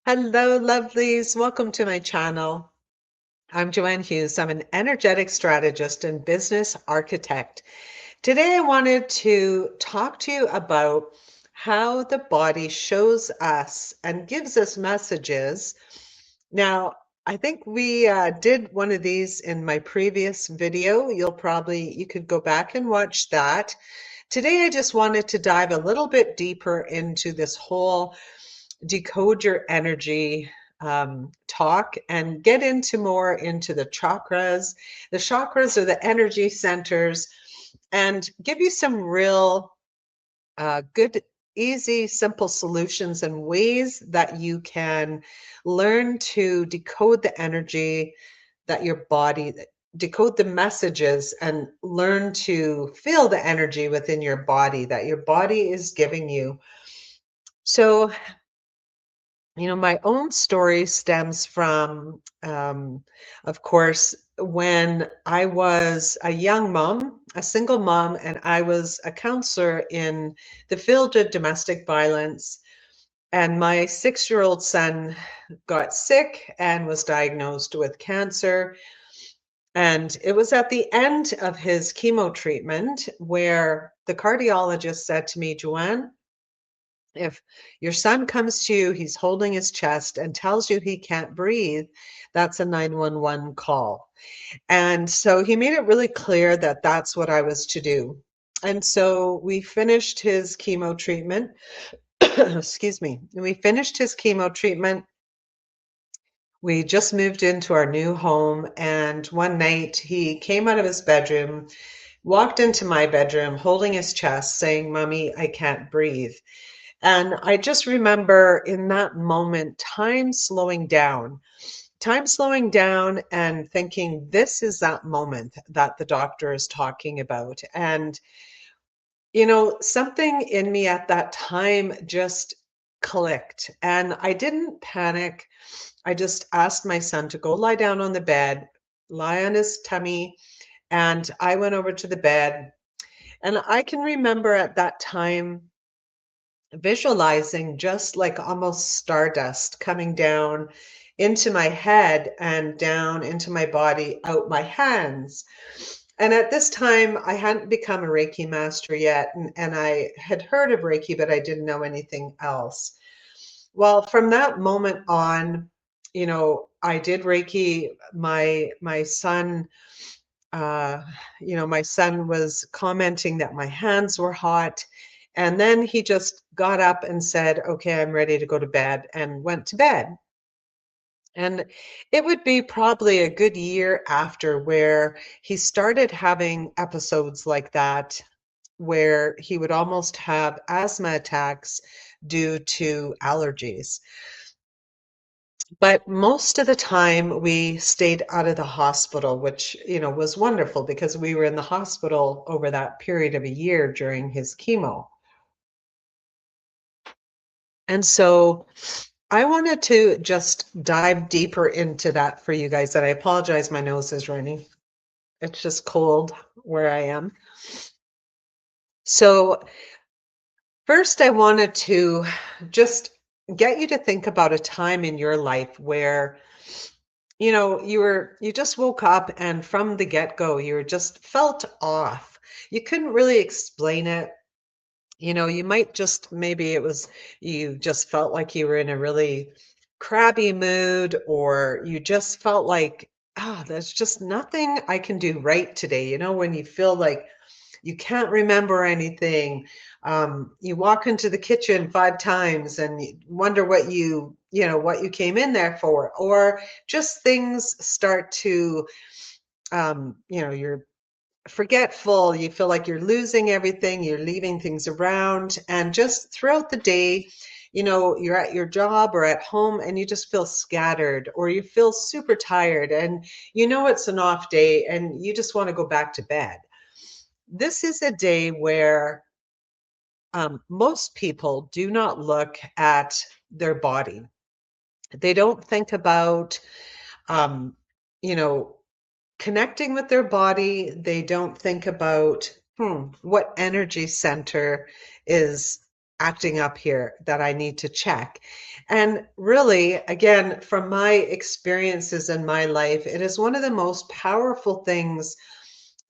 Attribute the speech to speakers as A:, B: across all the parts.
A: Hello, lovelies. Welcome to my channel. I'm Joanne Hughes. I'm an energetic strategist and business architect. Today, I wanted to talk to you about how the body shows us and gives us messages. Now, I think we did one of these in my previous video. You could go back and watch that. Today, I just wanted to dive a little bit deeper into this whole decode your energy talk and get into more into the chakras. The chakras are the energy centers and give you some real good, easy, simple solutions and ways that you can learn to decode the energy that your body, decode the messages and learn to feel the energy within your body that your body is giving you. So my own story stems from, of course, when I was a young mom, a single mom, and I was a counselor in the field of domestic violence. And my 6-year-old son got sick and was diagnosed with cancer. And it was at the end of his chemo treatment where the cardiologist said to me, Joanne, if your son comes to you, he's holding his chest and tells you he can't breathe, that's a 911 call. And so he made it really clear that that's what I was to do. And so we finished his chemo treatment. Excuse me. We finished his chemo treatment. We just moved into our new home. And one night he came out of his bedroom, walked into my bedroom, holding his chest, saying, Mommy, I can't breathe. And I just remember in that moment, time slowing down and thinking, this is that moment that the doctor is talking about. And, something in me at that time just clicked and I didn't panic. I just asked my son to go lie down on the bed, lie on his tummy. And I went over to the bed. And I can remember at that time visualizing just like almost stardust coming down into my head and down into my body, out my hands. And at this time, I hadn't become a Reiki master yet, and I had heard of Reiki, but I didn't know anything else. Well, from that moment on, I did Reiki. My son, uh, my son was commenting that my hands were hot. And then he just got up and said, okay, I'm ready to go to bed, and went to bed. And it would be probably a good year after where he started having episodes like that, where he would almost have asthma attacks due to allergies. But most of the time we stayed out of the hospital, which, was wonderful because we were in the hospital over that period of a year during his chemo. And so I wanted to just dive deeper into that for you guys. And I apologize, my nose is running. It's just cold where I am. So first, I wanted to just get you to think about a time in your life where you just woke up and from the get-go you were just felt off. You couldn't really explain it. You might just, maybe it was you just felt like you were in a really crabby mood, or you just felt like, there's just nothing I can do right today. When you feel like you can't remember anything. You walk into the kitchen 5 times and you wonder what you came in there for, or just things start to, you're forgetful. You feel like you're losing everything. You're leaving things around, and just throughout the day, you're at your job or at home and you just feel scattered, or you feel super tired, and it's an off day and you just want to go back to bed. This is a day where most people do not look at their body. They don't think about, um, you know, connecting with their body. They don't think about what energy center is. acting up here that I need to check. And really, again, from my experiences in my life, it is one of the most powerful things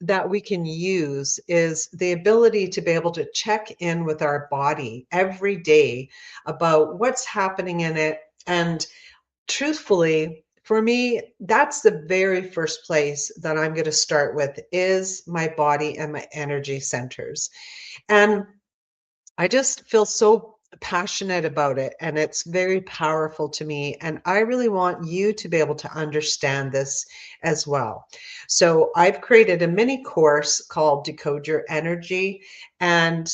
A: that we can use is the ability to be able to check in with our body every day about what's happening in it. And truthfully, for me, that's the very first place that I'm going to start with is my body and my energy centers. And I just feel so passionate about it, and it's very powerful to me. And I really want you to be able to understand this as well. So I've created a mini course called Decode Your Energy, and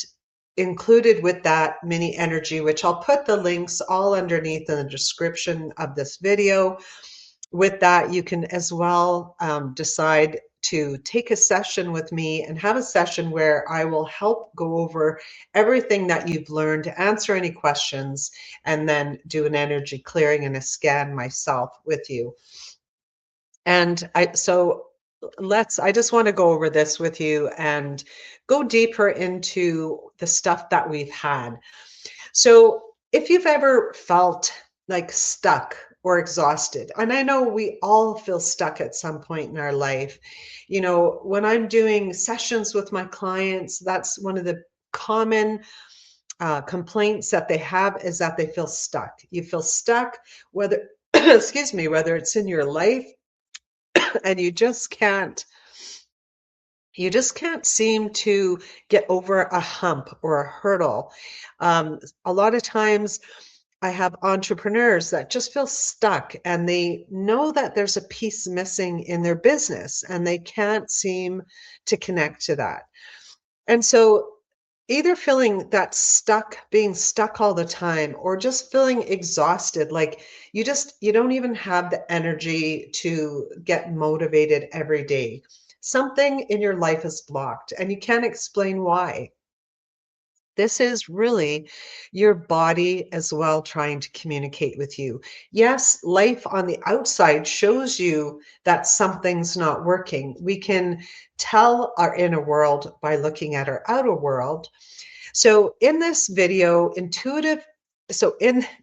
A: included with that mini energy, which I'll put the links all underneath in the description of this video. With that, you can as well decide to take a session with me and have a session where I will help go over everything that you've learned, answer any questions, and then do an energy clearing and a scan myself with you. And I just want to go over this with you and go deeper into the stuff that we've had. So if you've ever felt like stuck or exhausted, and I know we all feel stuck at some point in our life, when I'm doing sessions with my clients, that's one of the common complaints that they have is that they feel stuck. You feel stuck, whether, excuse me, whether it's in your life and you just can't seem to get over a hump or a hurdle. A lot of times I have entrepreneurs that just feel stuck and they know that there's a piece missing in their business and they can't seem to connect to that. And so either feeling that stuck, being stuck all the time, or just feeling exhausted, like you don't even have the energy to get motivated every day. Something in your life is blocked and you can't explain why. This is really your body as well trying to communicate with you. Yes, life on the outside shows you that something's not working. We can tell our inner world by looking at our outer world. So in this video, in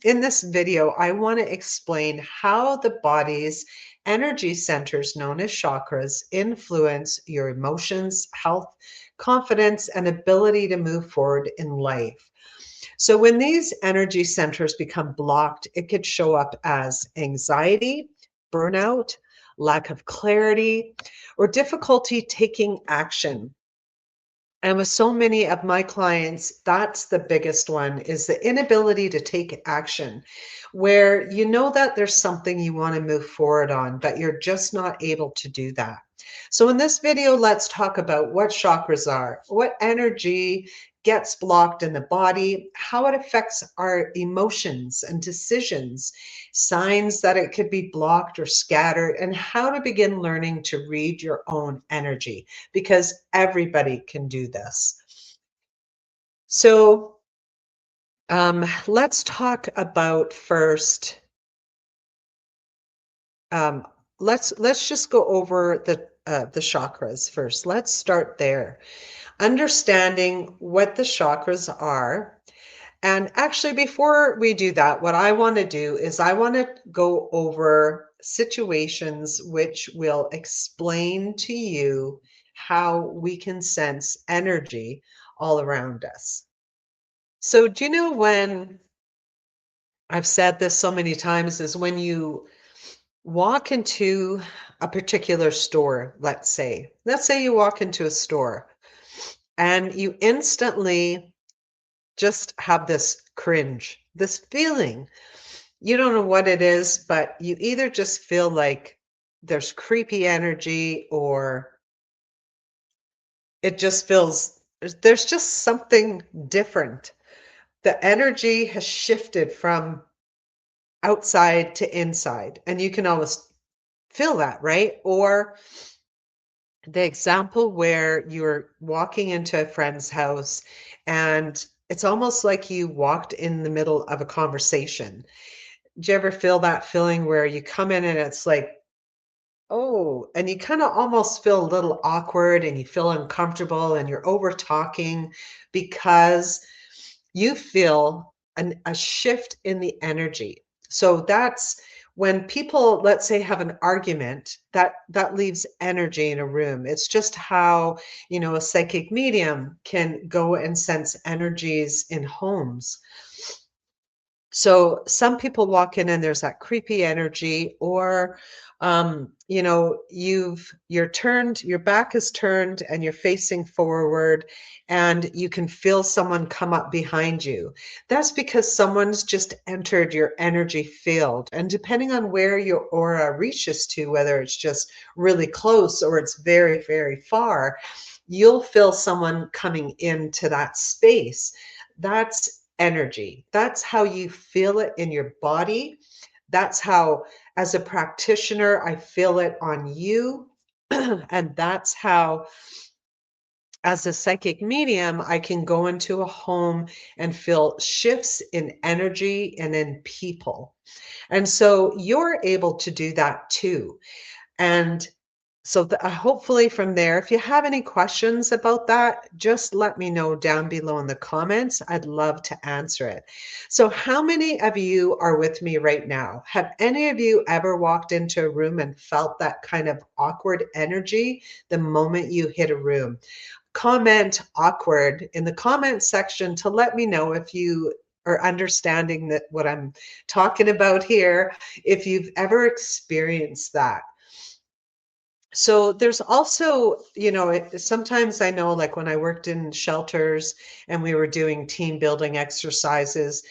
A: this video, I want to explain how the body's energy centers known as chakras influence your emotions, health, confidence, and ability to move forward in life. So when these energy centers become blocked, it could show up as anxiety, burnout, lack of clarity, or difficulty taking action. And with so many of my clients, that's the biggest one is the inability to take action, where you know that there's something you want to move forward on, but you're just not able to do that. So in this video, let's talk about what chakras are, what energy gets blocked in the body, how it affects our emotions and decisions, signs that it could be blocked or scattered, and how to begin learning to read your own energy because everybody can do this. So let's talk about first. Um, let's just go over the chakras first. Let's start there. Understanding what the chakras are. And actually, before we do that, what I want to do is I want to go over situations which will explain to you how we can sense energy all around us. So, do you know when I've said this so many times is when you walk into a particular store, let's say you walk into a store and you instantly just have this cringe, this feeling. You don't know what it is, but you either just feel like there's creepy energy or it just feels there's just something different. The energy has shifted from outside to inside, and you can always feel that, right? Or the example where you're walking into a friend's house and it's almost like you walked in the middle of a conversation. Do you ever feel that feeling where you come in and it's like, oh, and you kind of almost feel a little awkward and you feel uncomfortable and you're over talking because you feel a shift in the energy. So that's when people, let's say, have an argument, that leaves energy in a room. It's just how, a psychic medium can go and sense energies in homes. So some people walk in and there's that creepy energy, or your back is turned and you're facing forward, and you can feel someone come up behind you. That's because someone's just entered your energy field. And depending on where your aura reaches to, whether it's just really close or it's very, very far, you'll feel someone coming into that space. That's energy. That's how you feel it in your body. That's how, as a practitioner, I feel it on you. And that's how, as a psychic medium, I can go into a home and feel shifts in energy and in people. And so you're able to do that too. And so hopefully from there, if you have any questions about that, just let me know down below in the comments. I'd love to answer it. So how many of you are with me right now? Have any of you ever walked into a room and felt that kind of awkward energy the moment you hit a room? Comment awkward in the comment section to let me know if you are understanding that what I'm talking about here, if you've ever experienced that. So there's also, sometimes I know, like when I worked in shelters and we were doing team building exercises,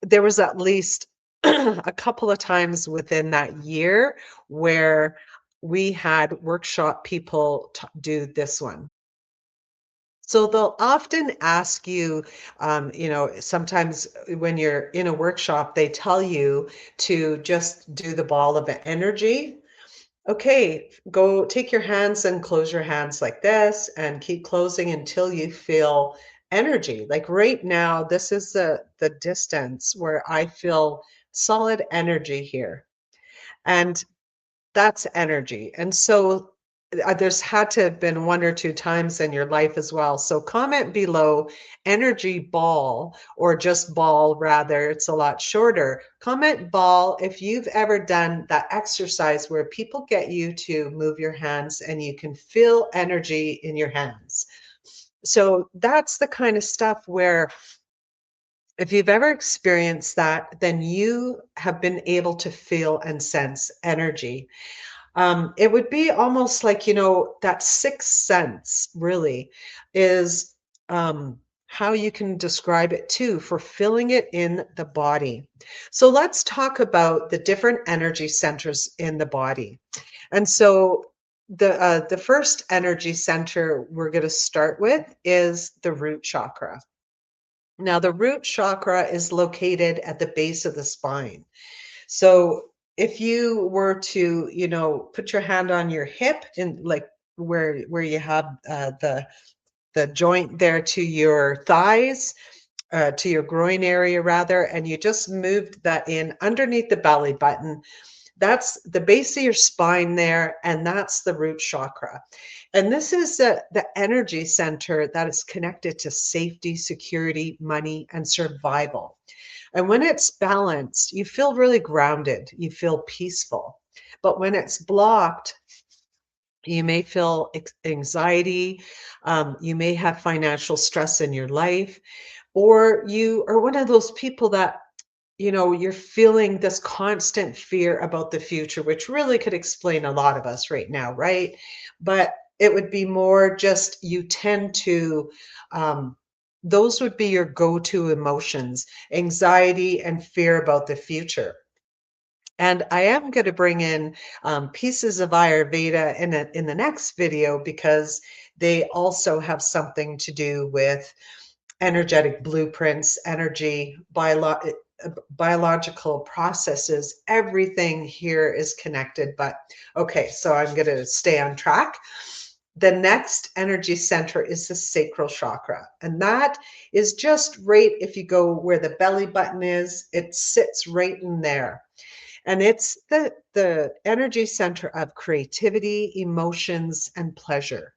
A: there was at least a couple of times within that year where we had workshop people do this one. So they'll often ask you, sometimes when you're in a workshop, they tell you to just do the ball of energy. Okay, go take your hands and close your hands like this and keep closing until you feel energy. Like right now, this is the distance where I feel solid energy here. And that's energy. And so there's had to have been one or two times in your life as well. So comment below energy ball, or just ball rather. It's a lot shorter. Comment ball if you've ever done that exercise where people get you to move your hands and you can feel energy in your hands. So that's the kind of stuff where if you've ever experienced that, then you have been able to feel and sense energy. It would be almost like, that sixth sense really is how you can describe it too, for feeling it in the body. So let's talk about the different energy centers in the body. And so the first energy center we're going to start with is the root chakra. Now, the root chakra is located at the base of the spine. So if you were to, put your hand on your hip, and like where you have the joint there to your thighs, to your groin area rather, and you just moved that in underneath the belly button, that's the base of your spine there, and that's the root chakra. And this is the energy center that is connected to safety, security, money, and survival. And when it's balanced, you feel really grounded, you feel peaceful. But when it's blocked, you may feel anxiety, you may have financial stress in your life, or you are one of those people that, you're feeling this constant fear about the future, which really could explain a lot of us right now, right? But it would be more just you tend to, those would be your go-to emotions, anxiety and fear about the future. And I am going to bring in pieces of Ayurveda in the next video, because they also have something to do with energetic blueprints, energy, biological processes. Everything here is connected. But okay, so I'm going to stay on track. The next energy center is the sacral chakra. And that is just right, if you go where the belly button is, it sits right in there. And it's the energy center of creativity, emotions, and pleasure.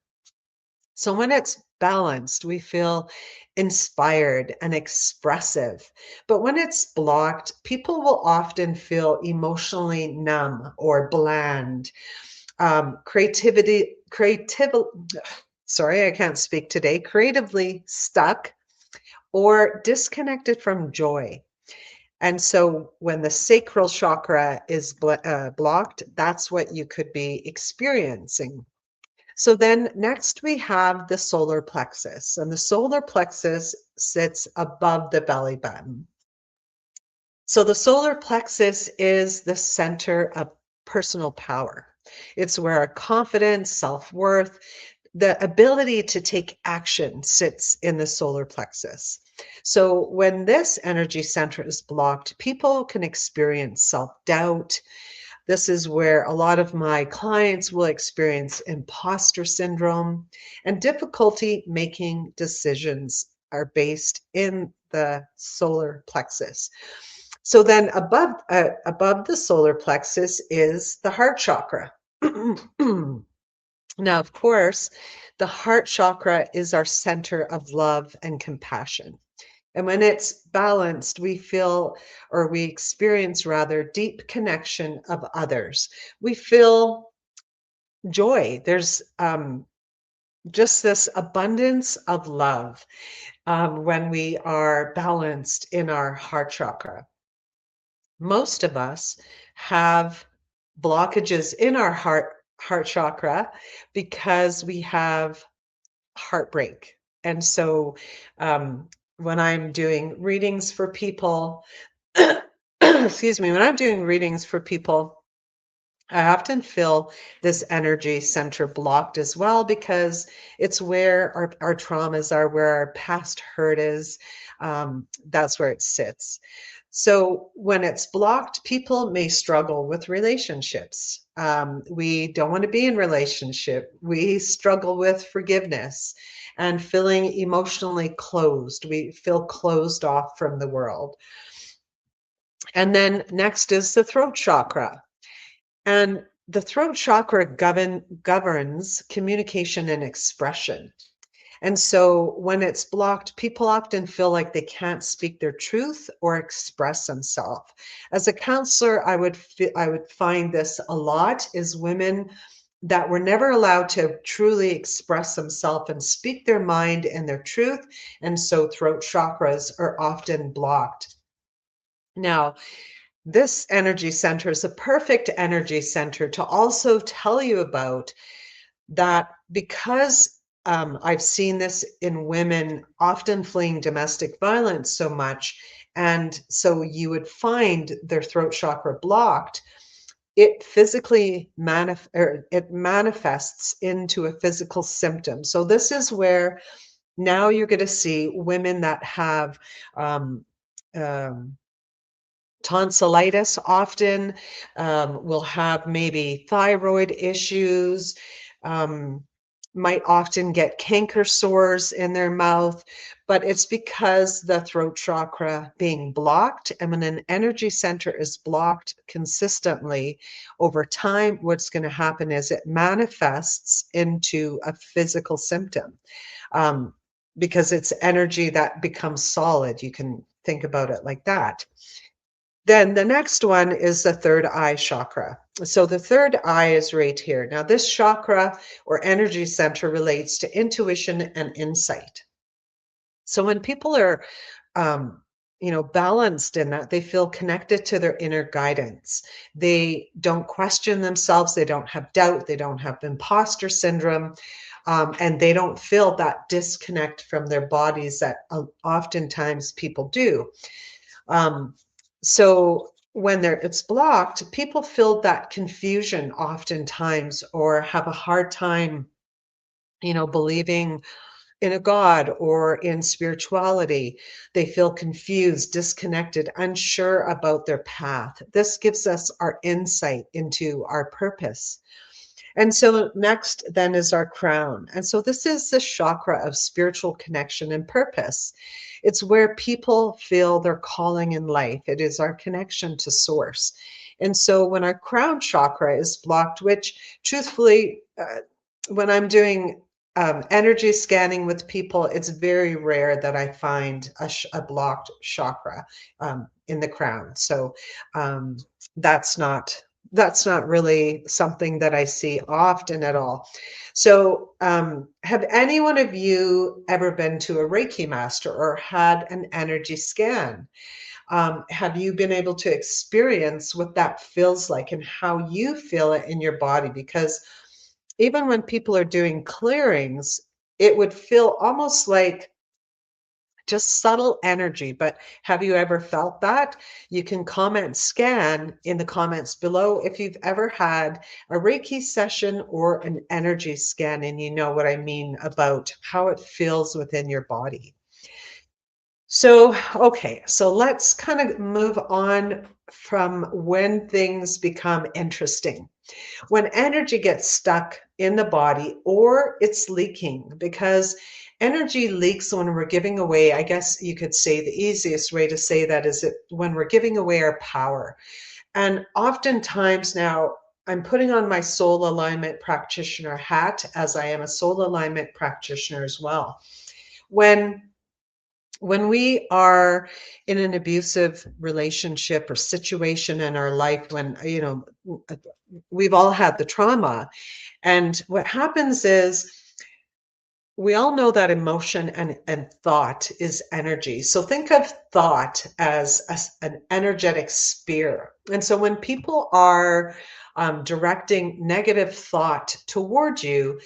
A: So when it's balanced, we feel inspired and expressive. But when it's blocked, people will often feel emotionally numb or bland. Sorry, I can't speak today, creatively stuck or disconnected from joy. And so when the sacral chakra is blocked, that's what you could be experiencing. So then next we have the solar plexus, and the solar plexus sits above the belly button. So the solar plexus is the center of personal power. It's where our confidence, self-worth, the ability to take action sits in the solar plexus. So when this energy center is blocked, people can experience self-doubt. This is where a lot of my clients will experience imposter syndrome, and difficulty making decisions are based in the solar plexus. So then above the solar plexus is the heart chakra. Now, of course, the heart chakra is our center of love and compassion. And when it's balanced, we feel, or we experience rather, deep connection of others. We feel joy. There's just this abundance of love when we are balanced in our heart chakra. Most of us have blockages in our heart chakra because we have heartbreak. And so when I'm doing readings for people, excuse me, when I'm doing readings for people, I often feel this energy center blocked as well because it's where our traumas are, where our past hurt is. That's where it sits. So when it's blocked, people may struggle with relationships. We don't want to be in relationship. We struggle with forgiveness and feeling emotionally closed. We feel closed off from the world. And then next is the throat chakra. And the throat chakra governs communication and expression. And so when it's blocked, people often feel like they can't speak their truth or express themselves. As a counselor, I would find this a lot is women that were never allowed to truly express themselves and speak their mind and their truth. And so throat chakras are often blocked. Now, this energy center is a perfect energy center to also tell you about that because I've seen this in women often fleeing domestic violence so much, and so you would find their throat chakra blocked, it physically it manifests into a physical symptom. So this is where now you're going to see women that have um, um, tonsillitis often, will have maybe thyroid issues, um, might often get canker sores in their mouth, but it's because the throat chakra being blocked. And when an energy center is blocked consistently over time, what's going to happen is it manifests into a physical symptom, um, because it's energy that becomes solid. You can think about it like that. Then the next one is the third eye chakra. So the third eye is right here. Now, this chakra or energy center relates to intuition and insight. So when people are, um, balanced in that, they feel connected to their inner guidance. They don't question themselves. They don't have doubt. They don't have imposter syndrome. And they don't feel that disconnect from their bodies that oftentimes people do. Um, so when it's blocked, people feel that confusion oftentimes or have a hard time, believing in a God or in spirituality. They feel confused, disconnected, unsure about their path. This gives us our insight into our purpose. And so next then is our crown. And so this is the chakra of spiritual connection and purpose. It's where people feel their calling in life. It is our connection to source. And so when our crown chakra is blocked, which truthfully, when I'm doing energy scanning with people, it's very rare that I find a blocked chakra in the crown. So um, that's not that's not really something that I see often at all. So, have any one of you ever been to a Reiki master or had an energy scan? Have you been able to experience what that feels like and how you feel it in your body? Because even when people are doing clearings, it would feel almost like just subtle energy. But have you ever felt that? You can comment scan in the comments below if you've ever had a Reiki session or an energy scan, and you know what I mean about how it feels within your body. So, okay, so let's kind of move on from when things become interesting. When energy gets stuck in the body or it's leaking, because energy leaks when we're giving away, I guess you could say the easiest way to say that is that when we're giving away our power. And oftentimes now, I'm putting on my soul alignment practitioner hat as I am a soul alignment practitioner as well. When when we are in an abusive relationship or situation in our life, when we've all had the trauma, and what happens is we all know that emotion and thought is energy. So think of thought as an energetic spear. And so when people are directing negative thought toward you,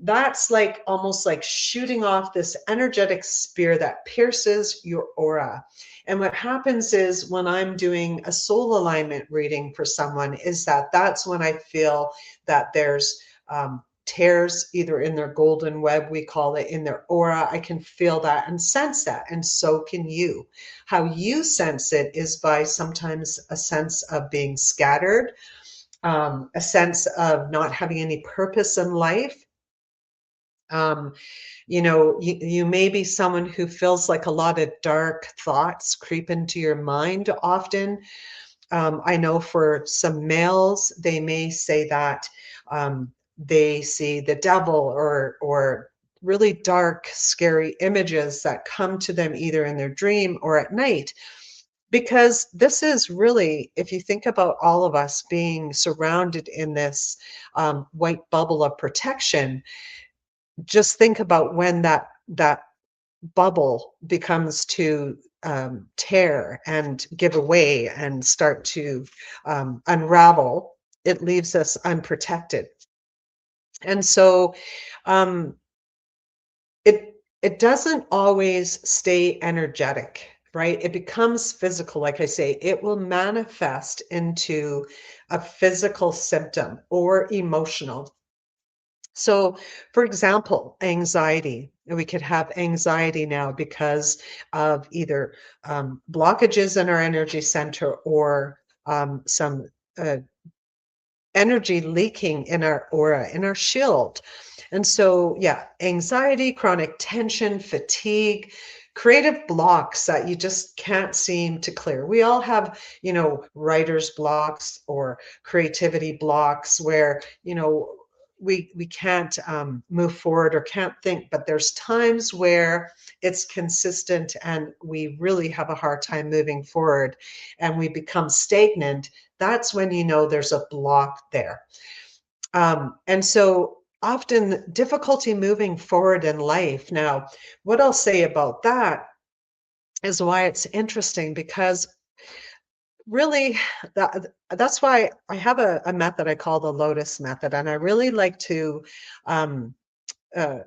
A: that's like almost like shooting off this energetic spear that pierces your aura. And what happens is when I'm doing a soul alignment reading for someone, is that that's when I feel that there's tears either in their golden web, we call it, in their aura. I can feel that and sense that. And so can you. How you sense it is by sometimes a sense of being scattered, a sense of not having any purpose in life. um, you may be someone who feels like a lot of dark thoughts creep into your mind often. I know for some males, they may say that they see the devil or really dark, scary images that come to them either in their dream or at night. Because this is really, if you think about all of us being surrounded in this white bubble of protection, just think about when that bubble becomes to tear and give away and start to unravel, it leaves us unprotected. And so um, it doesn't always stay energetic, right? It becomes physical. Like I say, it will manifest into a physical symptom or emotional. So, for example, anxiety. We could have anxiety now because of either blockages in our energy center or some uh, energy leaking in our aura, in our shield. And so, yeah, anxiety, chronic tension, fatigue, creative blocks that you just can't seem to clear. We all have, writer's blocks or creativity blocks where, we can't move forward or can't think, but there's times where it's consistent and we really have a hard time moving forward and we become stagnant. That's when you know there's a block there. And so often difficulty moving forward in life. Now, what I'll say about that is why it's interesting, because really that's why I have a method I call the lotus method. And I really like to um, uh,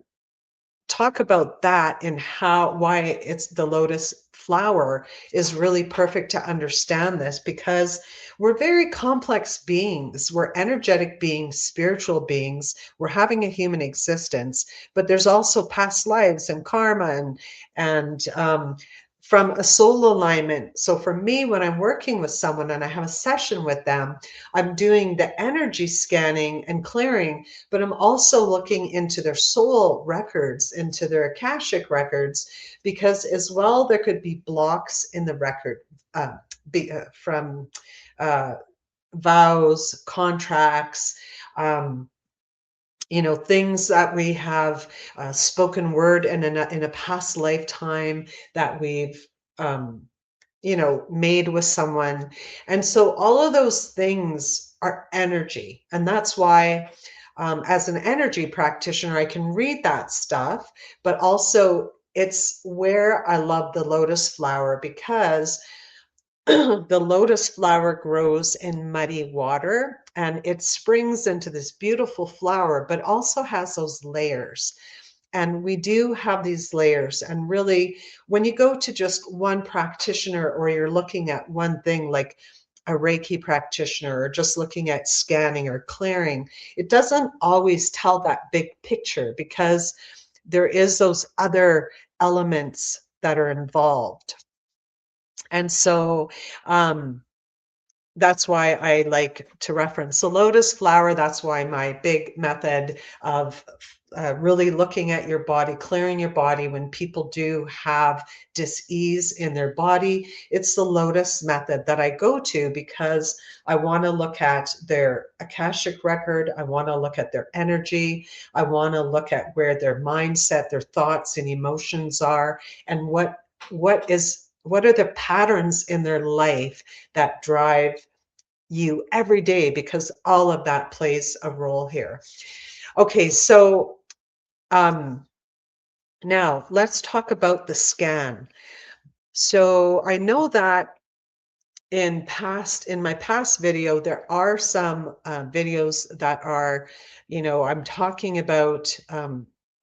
A: talk about that and why it's the lotus flower is really perfect to understand this, because we're very complex beings. We're energetic beings, spiritual beings. We're having a human existence, but there's also past lives and karma and from a soul alignment. So for me, when I'm working with someone and I have a session with them, I'm doing the energy scanning and clearing, but I'm also looking into their soul records, into their Akashic records, because as well, there could be blocks in the record from uh, vows, contracts, um, things that we have spoken word in a past lifetime that we've um, made with someone. And so all of those things are energy. And that's why, as an energy practitioner, I can read that stuff, but also it's where I love the lotus flower, because the lotus flower grows in muddy water and it springs into this beautiful flower, but also has those layers. And we do have these layers. And really, when you go to just one practitioner, or you're looking at one thing like a Reiki practitioner, or just looking at scanning or clearing, it doesn't always tell that big picture, because there is those other elements that are involved. And so that's why I like to reference the lotus flower. That's why my big method of really looking at your body, clearing your body when people do have dis-ease in their body, it's the lotus method that I go to, because I want to look at their Akashic record. I want to look at their energy. I want to look at where their mindset, their thoughts and emotions are, and what are the patterns in their life that drive you every day, because all of that plays a role here. Okay, so now let's talk about the scan. So I know that in my past video, there are some videos that are, I'm talking about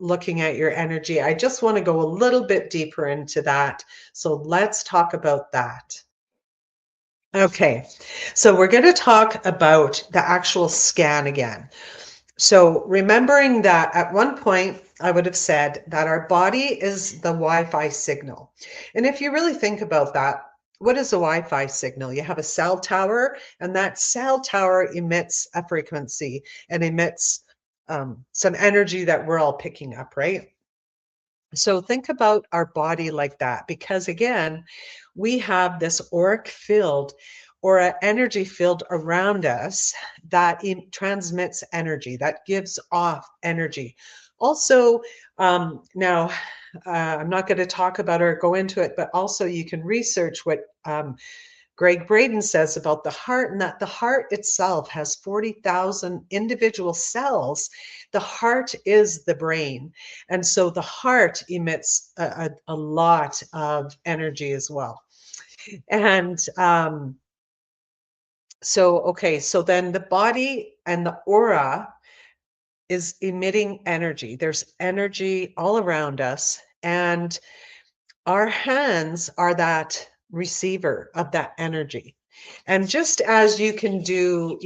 A: looking at your energy. I just want to go a little bit deeper into that. So let's talk about that. Okay, so we're going to talk about the actual scan again. So remembering that at one point, I would have said that our body is the Wi-Fi signal. And if you really think about that, what is a Wi-Fi signal? You have a cell tower, and that cell tower emits a frequency and emits some energy that we're all picking up, right? So think about our body like that, because again, we have this auric field, or an energy field around us that transmits energy, that gives off energy. Also, now I'm not going to talk about or go into it, but also you can research what Greg Braden says about the heart, and that the heart itself has 40,000 individual cells. The heart is the brain. And so the heart emits a lot of energy as well. And so then the body and the aura is emitting energy. There's energy all around us. And our hands are that receiver of that energy. And just as you can do,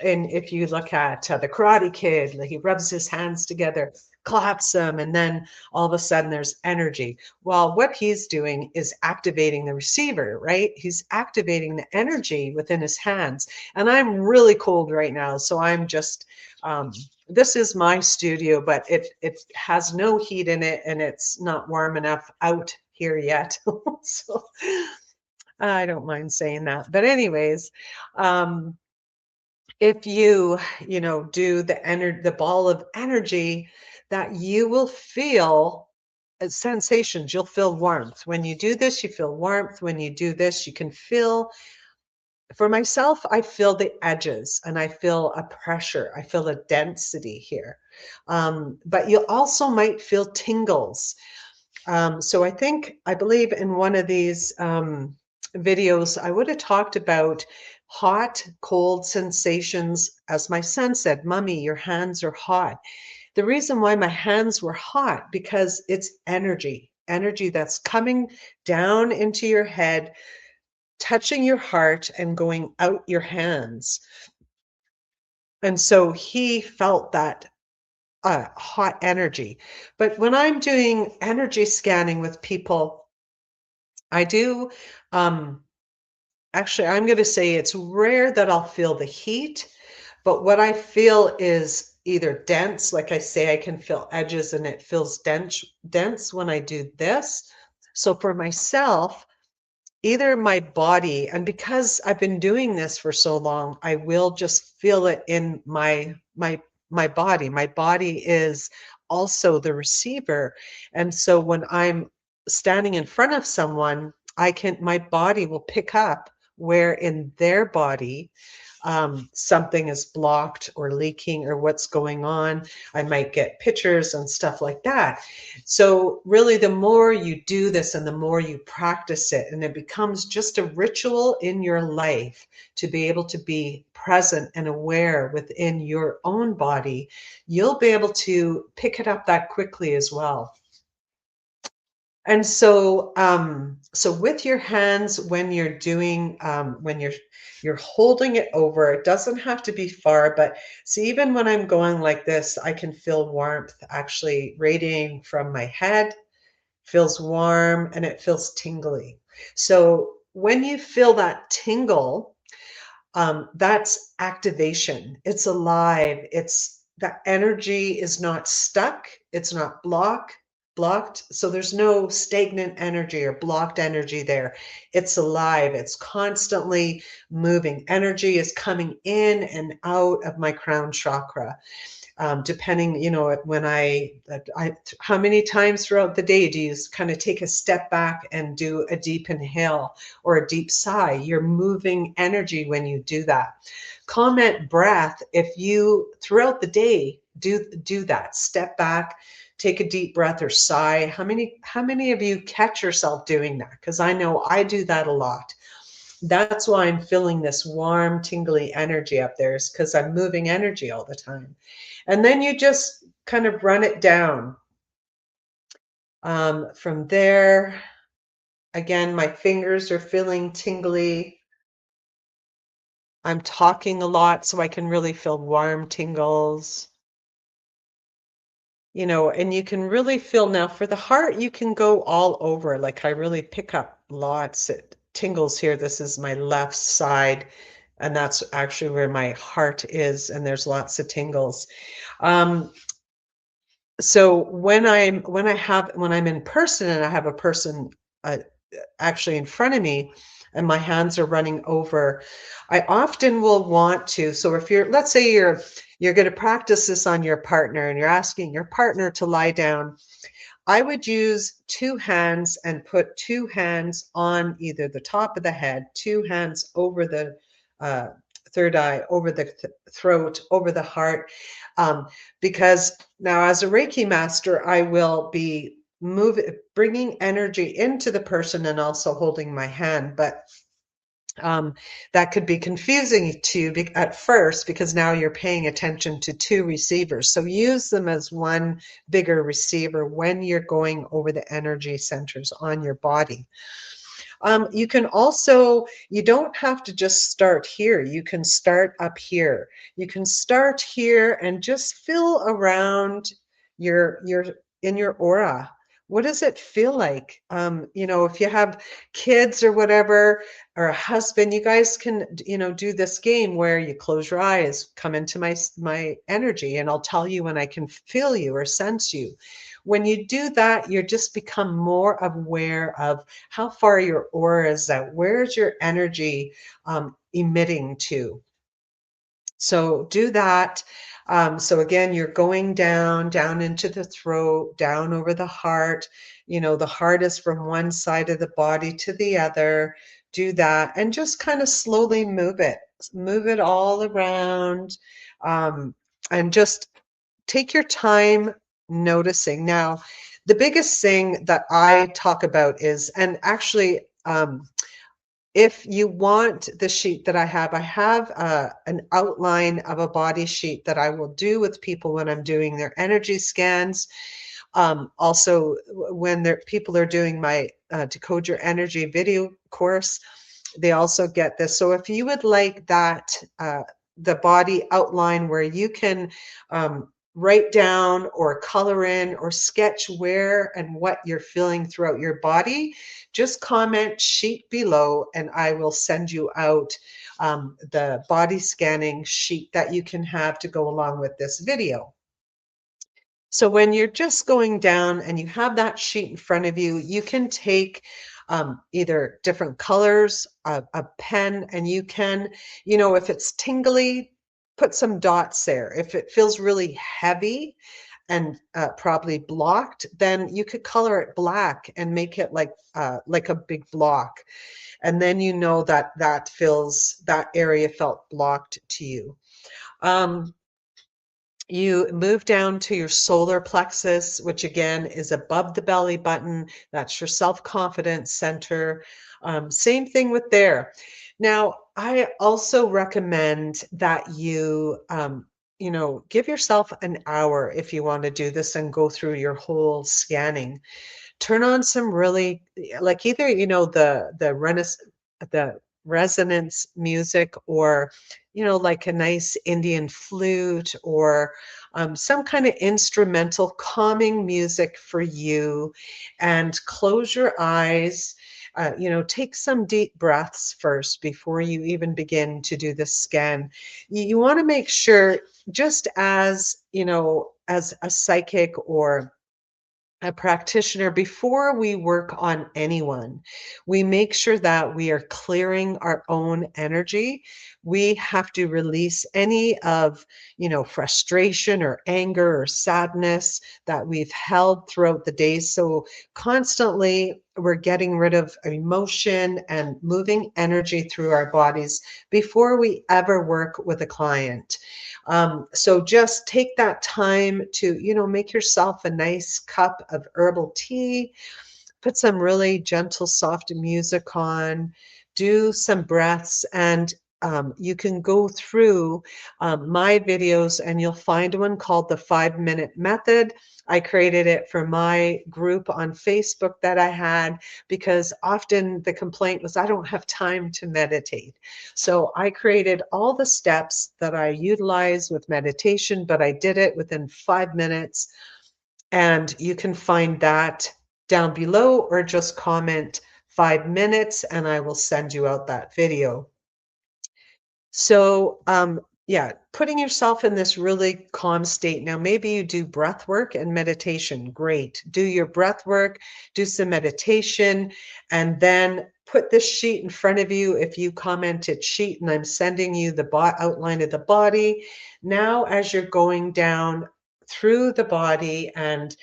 A: and if you look at the Karate Kid, like he rubs his hands together, claps them, and then all of a sudden there's energy. Well, what he's doing is activating the receiver, right? He's activating the energy within his hands. And I'm really cold right now, so I'm just this is my studio, but it has no heat in it, and it's not warm enough out here yet. So I don't mind saying that. But anyways, if do the ball of energy, that you will feel sensations. You'll feel warmth. When you do this, you feel warmth. When you do this, you can feel. For myself, I feel the edges, and I feel a pressure. I feel a density here. But you also might feel tingles. So I believe in one of these videos, I would have talked about hot, cold sensations. As my son said, "Mommy, your hands are hot." The reason why my hands were hot, because it's energy that's coming down into your head, touching your heart and going out your hands. And so he felt that hot energy. But when I'm doing energy scanning with people, I do, actually, I'm going to say it's rare that I'll feel the heat, but what I feel is either dense, like I say, I can feel edges and it feels dense when I do this. So for myself, either my body, and because I've been doing this for so long, I will just feel it in my my body. My body is also the receiver. And so when I'm standing in front of someone, my body will pick up where in their body something is blocked or leaking or what's going on. I might get pictures and stuff like that. So, really, the more you do this and the more you practice it, and it becomes just a ritual in your life to be able to be present and aware within your own body, you'll be able to pick it up that quickly as well. And so, so with your hands, when you're doing, when you're holding it over, it doesn't have to be far, but see, even when I'm going like this, I can feel warmth actually radiating from my head, feels warm, and it feels tingly. So when you feel that tingle, that's activation. It's alive. It's that energy is not stuck. It's not blocked. So there's no stagnant energy or blocked energy there. It's alive. It's constantly moving. Energy is coming in and out of my crown chakra. Depending, when how many times throughout the day do you kind of take a step back and do a deep inhale or a deep sigh? You're moving energy when you do that. Comment breath. If you throughout the day do that, step back, take a deep breath or sigh. How many of you catch yourself doing that? Because I know I do that a lot. That's why I'm feeling this warm, tingly energy up there, is because I'm moving energy all the time. And then you just kind of run it down. From there, again, my fingers are feeling tingly. I'm talking a lot, so I can really feel warm tingles. And you can really feel now for the heart, you can go all over. Like I really pick up lots of tingles here. This is my left side, and that's actually where my heart is, and there's lots of tingles. So when I'm in person and I have a person uh, actually in front of me and my hands are running over, I often will want to. So if let's say you're going to practice this on your partner and you're asking your partner to lie down, I would use two hands and put two hands on either the top of the head, two hands over the uh, third eye, over the throat, over the heart. Because now, as a Reiki master, I will be bringing energy into the person and also holding my hand. But that could be confusing to you at first because now you're paying attention to two receivers. So use them as one bigger receiver when you're going over the energy centers on your body. You can also, you don't have to just start here. You can start up here. You can start here and just feel around your in your aura. What does it feel like? If you have kids or whatever, or a husband, you guys can, do this game where you close your eyes, come into my energy, and I'll tell you when I can feel you or sense you. When you do that, you just become more aware of how far your aura is out. Where's your energy emitting to? So do that. So again, you're going down into the throat, down over the heart. The heart is from one side of the body to the other. Do that and just kind of slowly move it all around, and just take your time noticing. Now, the biggest thing that I talk about is, and actually, if you want the sheet that I have an outline of a body sheet that I will do with people when I'm doing their energy scans. Also, when people are doing my Decode Your Energy video course, they also get this. So if you would like that, the body outline where you can write down or color in or sketch where and what you're feeling throughout your body, just comment sheet below and I will send you out the body scanning sheet that you can have to go along with this video. So when you're just going down and you have that sheet in front of you, you can take either different colors, a pen, and you can, if it's tingly, put some dots there. If it feels really heavy and probably blocked, then you could color it black and make it like a big block. And then you know that that area felt blocked to you. Um, you move down to your solar plexus, which again is above the belly button. That's your self-confidence center. Same thing with there. Now, I also recommend that give yourself an hour if you want to do this and go through your whole scanning. Turn on some really like either the resonance music, or like a nice Indian flute, or some kind of instrumental calming music for you, and close your eyes. Take some deep breaths first before you even begin to do the scan. You want to make sure, just as as a psychic or a practitioner, before we work on anyone, we make sure that we are clearing our own energy. We have to release any of, frustration or anger or sadness that we've held throughout the day. So constantly we're getting rid of emotion and moving energy through our bodies before we ever work with a client. So just take that time to, make yourself a nice cup of herbal tea, put some really gentle, soft music on, do some breaths, and you can go through my videos and you'll find one called the 5-minute method. I created it for my group on Facebook that I had, because often the complaint was, I don't have time to meditate. So I created all the steps that I utilize with meditation, but I did it within 5 minutes. And you can find that down below, or just comment 5 minutes and I will send you out that video. So, yeah, putting yourself in this really calm state. Now, maybe you do breath work and meditation. Great. Do your breath work, do some meditation, and then put this sheet in front of you. If you commented sheet, and I'm sending you the outline of the body. Now, as you're going down through the body and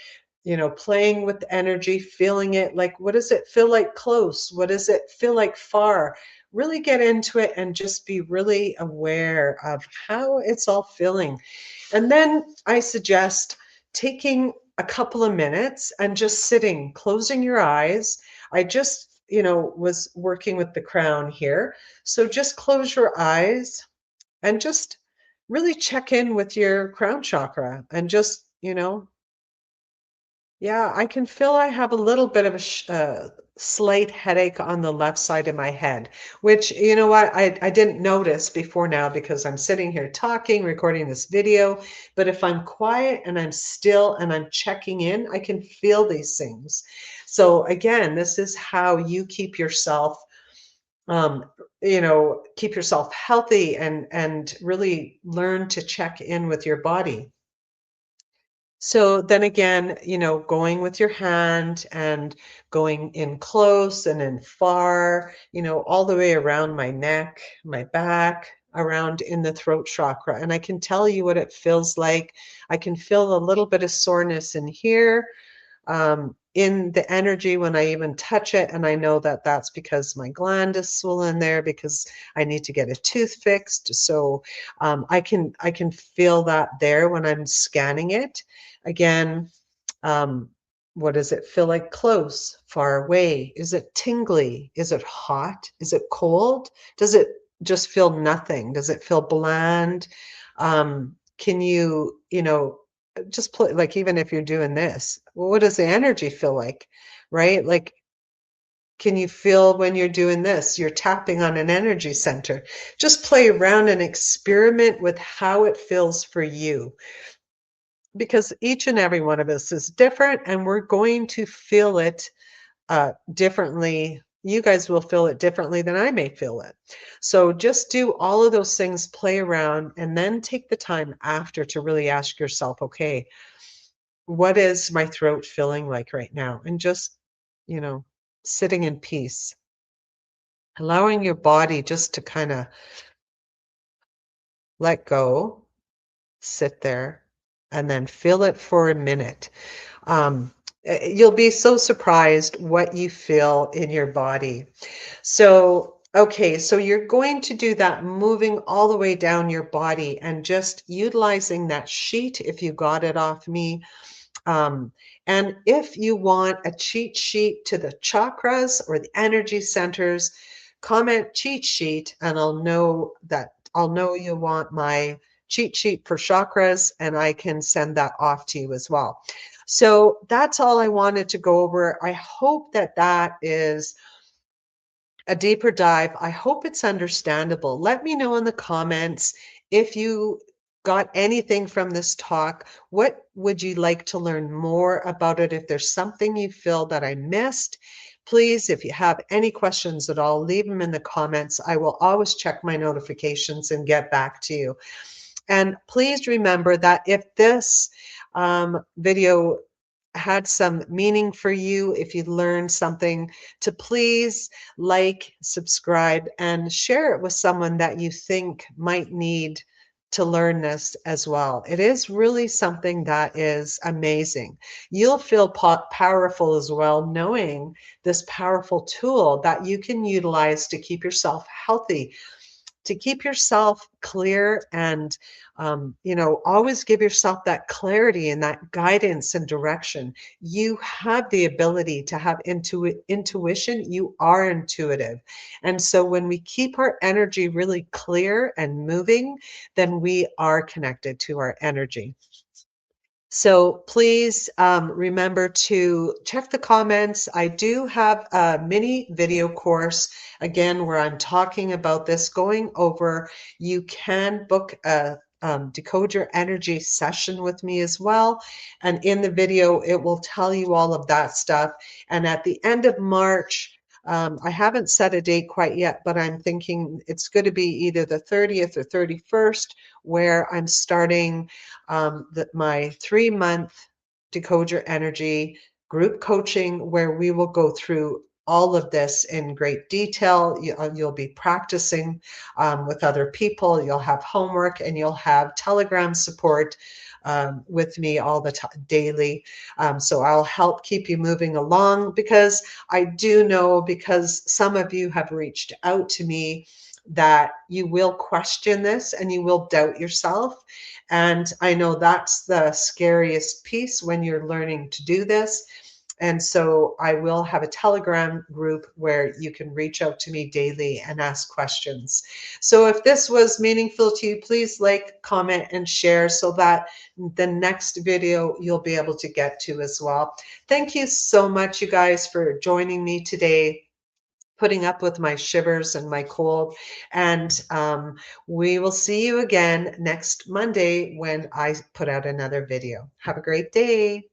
A: playing with the energy, feeling it, like, what does it feel like close? What does it feel like far? Really get into it and just be really aware of how it's all feeling. And then I suggest taking a couple of minutes and just sitting, closing your eyes. I just, was working with the crown here. So just close your eyes and just really check in with your crown chakra, and just, yeah, I can feel I have a little bit of a slight headache on the left side of my head, which, you know what, I didn't notice before now, because I'm sitting here talking, recording this video. But if I'm quiet and I'm still and I'm checking in, I can feel these things. So again, this is how you keep yourself, um, keep yourself healthy, and really learn to check in with your body. So then again, going with your hand and going in close and in far, all the way around my neck, my back, around in the throat chakra. And I can tell you what it feels like. I can feel a little bit of soreness in here, in the energy when I even touch it. And I know that that's because my gland is swollen there, because I need to get a tooth fixed. So I can feel that there when I'm scanning it. Again, um, what does it feel like close, far away? Is it tingly? Is it hot? Is it cold? Does it just feel nothing? Does it feel bland? Can just play, like, even if you're doing this, well, what does the energy feel like, right? Like, can you feel when you're doing this, you're tapping on an energy center? Just play around and experiment with how it feels for you, because each and every one of us is different, and we're going to feel it differently. You guys will feel it differently than I may feel it. So just do all of those things, play around, and then take the time after to really ask yourself, okay, what is my throat feeling like right now? And just, you know, sitting in peace, allowing your body just to kind of let go, sit there, and then feel it for a minute. Um, you'll be so surprised what you feel in your body. So, okay, so you're going to do that moving all the way down your body and just utilizing that sheet if you got it off me. Um, and if you want a cheat sheet to the chakras or the energy centers, comment cheat sheet and I'll know you want my cheat sheet for chakras and I can send that off to you as well. So that's all I wanted to go over. I hope that that is a deeper dive. I hope it's understandable. Let me know in the comments if you got anything from this talk. What would you like to learn more about it? If there's something you feel that I missed, please, if you have any questions at all, leave them in the comments. I will always check my notifications and get back to you. And please remember that if this video had some meaning for you, if you learned something, to please like, subscribe, and share it with someone that you think might need to learn this as well. It is really something that is amazing. You'll feel powerful as well, knowing this powerful tool that you can utilize to keep yourself healthy, to keep yourself clear and always give yourself that clarity and that guidance and direction. You have the ability to have intuition. You are intuitive, and so when we keep our energy really clear and moving, then we are connected to our energy. So please remember to check the comments. I do have a mini video course, again, where I'm talking about this, going over. You can book a Decode Your Energy session with me as well. And in the video, it will tell you all of that stuff. And at the end of March, I haven't set a date quite yet, but I'm thinking it's going to be either the 30th or 31st, where I'm starting my 3-month Decode Your Energy group coaching, where we will go through all of this in great detail. You'll be practicing with other people. You'll have homework and you'll have Telegram support with me all the time, daily. So I'll help keep you moving along, because I do know, because some of you have reached out to me, that you will question this and you will doubt yourself. And I know that's the scariest piece when you're learning to do this. And so I will have a Telegram group where you can reach out to me daily and ask questions. So if this was meaningful to you, please like, comment, and share so that the next video you'll be able to get to as well. Thank you so much, you guys, for joining me today, putting up with my shivers and my cold. And we will see you again next Monday when I put out another video. Have a great day.